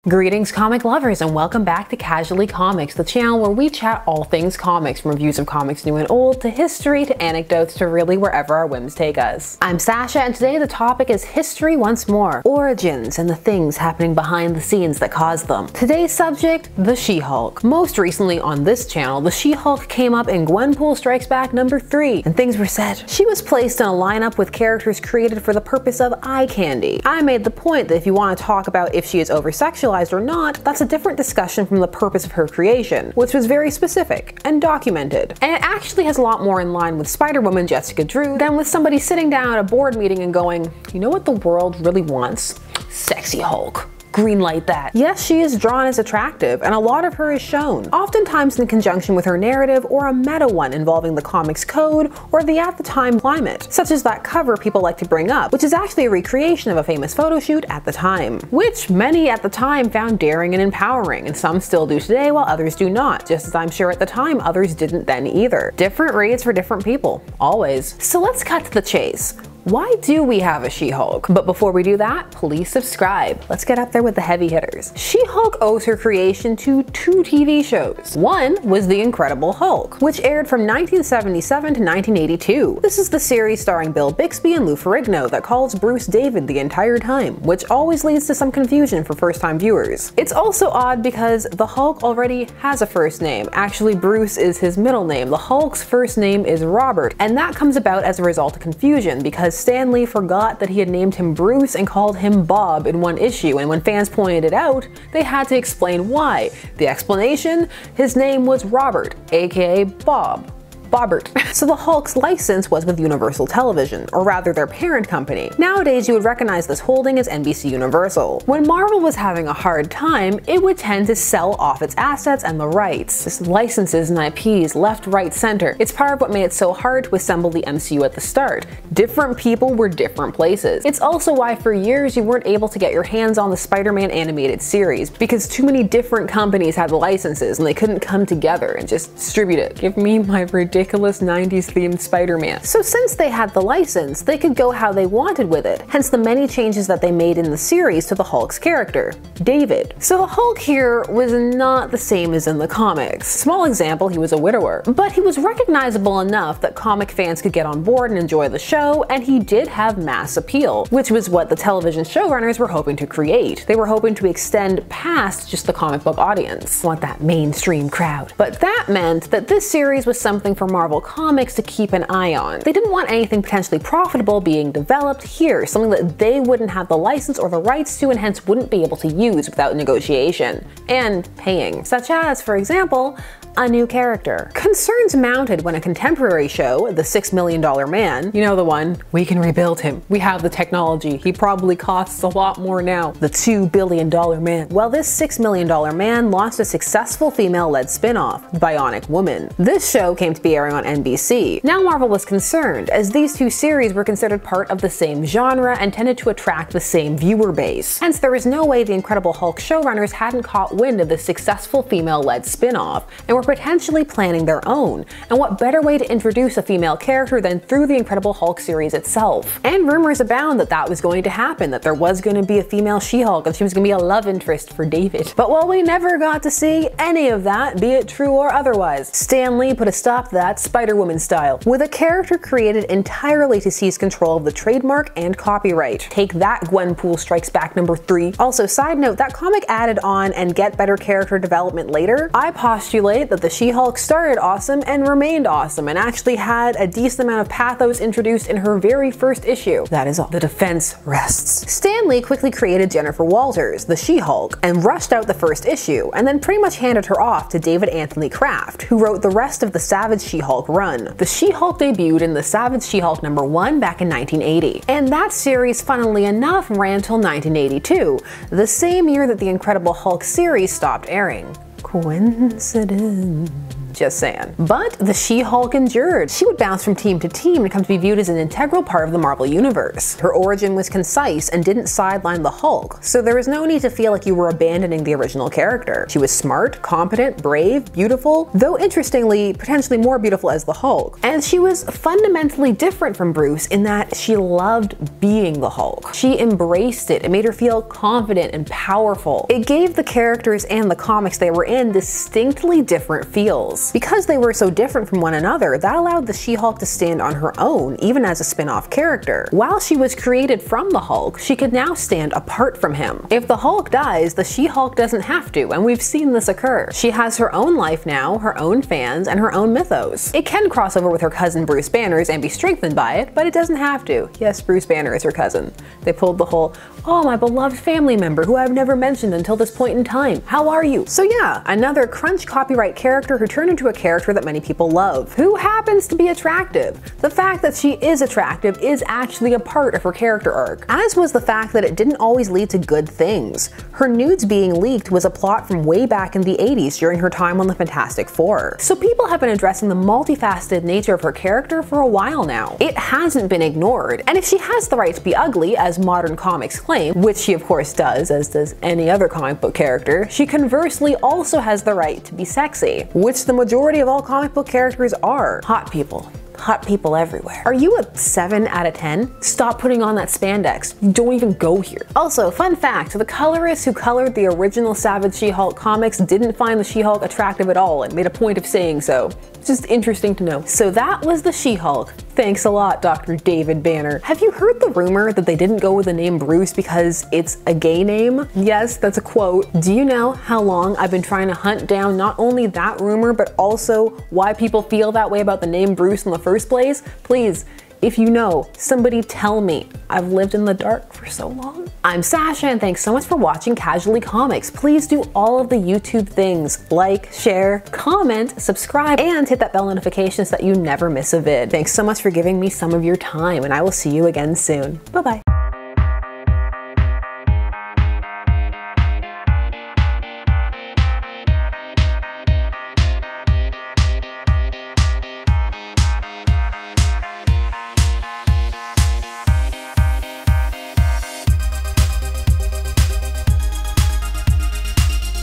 Greetings comic lovers and welcome back to Casually Comics, the channel where we chat all things comics, from reviews of comics new and old, to history, to anecdotes, to really wherever our whims take us. I'm Sasha and today the topic is history once more, origins and the things happening behind the scenes that caused them. Today's subject, the She-Hulk. Most recently on this channel, the She-Hulk came up in Gwenpool Strikes Back number 3 and things were said. She was placed in a lineup with characters created for the purpose of eye candy. I made the point that if you want to talk about if she is over-sexualized or not, that's a different discussion from the purpose of her creation, which was very specific and documented. And it actually has a lot more in line with Spider-Woman Jessica Drew than with somebody sitting down at a board meeting and going, you know what the world really wants? Sexy Hulk. Greenlight that. Yes, she is drawn as attractive, and a lot of her is shown, oftentimes in conjunction with her narrative or a meta one involving the comics code or the at-the-time climate, such as that cover people like to bring up, which is actually a recreation of a famous photo shoot at the time, which many at the time found daring and empowering, and some still do today while others do not, just as I'm sure at the time others didn't then either. Different reads for different people, always. So let's cut to the chase. Why do we have a She-Hulk? But before we do that, please subscribe. Let's get up there with the heavy hitters. She-Hulk owes her creation to 2 TV shows. One was The Incredible Hulk, which aired from 1977 to 1982. This is the series starring Bill Bixby and Lou Ferrigno that calls Bruce David the entire time, which always leads to some confusion for first-time viewers. It's also odd because the Hulk already has a first name. Actually, Bruce is his middle name. The Hulk's first name is Robert, and that comes about as a result of confusion because Stan Lee forgot that he had named him Bruce and called him Bob in one issue, and when fans pointed it out, they had to explain why. The explanation? His name was Robert, aka Bob. Bobbert. So the Hulk's license was with Universal Television, or rather their parent company. Nowadays you would recognize this holding as NBC Universal. When Marvel was having a hard time, it would tend to sell off its assets and the rights. Just licenses and IPs left, right, center. It's part of what made it so hard to assemble the MCU at the start. Different people were different places. It's also why for years you weren't able to get your hands on the Spider-Man animated series, because too many different companies had the licenses and they couldn't come together and just distribute it. Give me my ridiculous 90s themed Spider-Man. So since they had the license, they could go how they wanted with it, hence the many changes that they made in the series to the Hulk's character, David. So the Hulk here was not the same as in the comics. Small example, he was a widower, but he was recognizable enough that comic fans could get on board and enjoy the show, and he did have mass appeal, which was what the television showrunners were hoping to create. They were hoping to extend past just the comic book audience, want that mainstream crowd. But that meant that this series was something for Marvel Comics to keep an eye on. They didn't want anything potentially profitable being developed here, something that they wouldn't have the license or the rights to and hence wouldn't be able to use without negotiation and paying, such as, for example, a new character. Concerns mounted when a contemporary show, The $6 Million Man, you know the one, we can rebuild him, we have the technology, he probably costs a lot more now, the $2 billion man. Well, this $6 million man launched a successful female-led spin-off, Bionic Woman. This show came to be airing on NBC. Now Marvel was concerned, as these 2 series were considered part of the same genre and tended to attract the same viewer base. Hence, there was no way the Incredible Hulk showrunners hadn't caught wind of this successful female-led spin-off, and were potentially planning their own. And what better way to introduce a female character than through the Incredible Hulk series itself? And rumors abound that that was going to happen, that there was going to be a female She-Hulk and she was going to be a love interest for David. But while we never got to see any of that, be it true or otherwise, Stan Lee put a stop to that Spider-Woman style, with a character created entirely to seize control of the trademark and copyright. Take that, Gwenpool Strikes Back number 3. Also, side note, that comic added on and get better character development later. I postulate that the She-Hulk started awesome and remained awesome, and actually had a decent amount of pathos introduced in her very first issue. That is all. The defense rests. Stan Lee quickly created Jennifer Walters, the She-Hulk, and rushed out the first issue, and then pretty much handed her off to David Anthony Kraft, who wrote the rest of the Savage She-Hulk run. The She-Hulk debuted in the Savage She-Hulk number 1 back in 1980, and that series, funnily enough, ran till 1982, the same year that the Incredible Hulk series stopped airing. Coincidence? just saying. But the She-Hulk endured. She would bounce from team to team and come to be viewed as an integral part of the Marvel Universe. Her origin was concise and didn't sideline the Hulk, so there was no need to feel like you were abandoning the original character. She was smart, competent, brave, beautiful, though interestingly, potentially more beautiful as the Hulk. And she was fundamentally different from Bruce in that she loved being the Hulk. She embraced it. It made her feel confident and powerful. It gave the characters and the comics they were in distinctly different feels. Because they were so different from one another, that allowed the She-Hulk to stand on her own, even as a spin-off character. While she was created from the Hulk, she could now stand apart from him. If the Hulk dies, the She-Hulk doesn't have to, and we've seen this occur. She has her own life now, her own fans, and her own mythos. It can cross over with her cousin Bruce Banner's and be strengthened by it, but it doesn't have to. Yes, Bruce Banner is her cousin. They pulled the whole, oh, my beloved family member who I've never mentioned until this point in time. How are you? So yeah, another crunch copyright character who turned into a character that many people love, who happens to be attractive. The fact that she is attractive is actually a part of her character arc, as was the fact that it didn't always lead to good things. Her nudes being leaked was a plot from way back in the 80s during her time on the Fantastic Four. So people have been addressing the multifaceted nature of her character for a while now. It hasn't been ignored, and if she has the right to be ugly, as modern comics claim, which she of course does, as does any other comic book character, she conversely also has the right to be sexy, which the majority of all comic book characters are. Hot people. Hot people everywhere. Are you a 7 out of 10? Stop putting on that spandex. You don't even go here. Also, fun fact, the colorist who colored the original Savage She-Hulk comics didn't find the She-Hulk attractive at all and made a point of saying so. Just interesting to know. So that was the She-Hulk. Thanks a lot, Dr. David Banner. Have you heard the rumor that they didn't go with the name Bruce because it's a gay name? Yes, that's a quote. Do you know how long I've been trying to hunt down not only that rumor, but also why people feel that way about the name Bruce in the first place? Please, if you know, somebody tell me. I've lived in the dark for so long. I'm Sasha, and thanks so much for watching Casually Comics. Please do all of the YouTube things. Like, share, comment, subscribe, and hit that bell notification so that you never miss a vid. Thanks so much for giving me some of your time, and I will see you again soon. Bye-bye.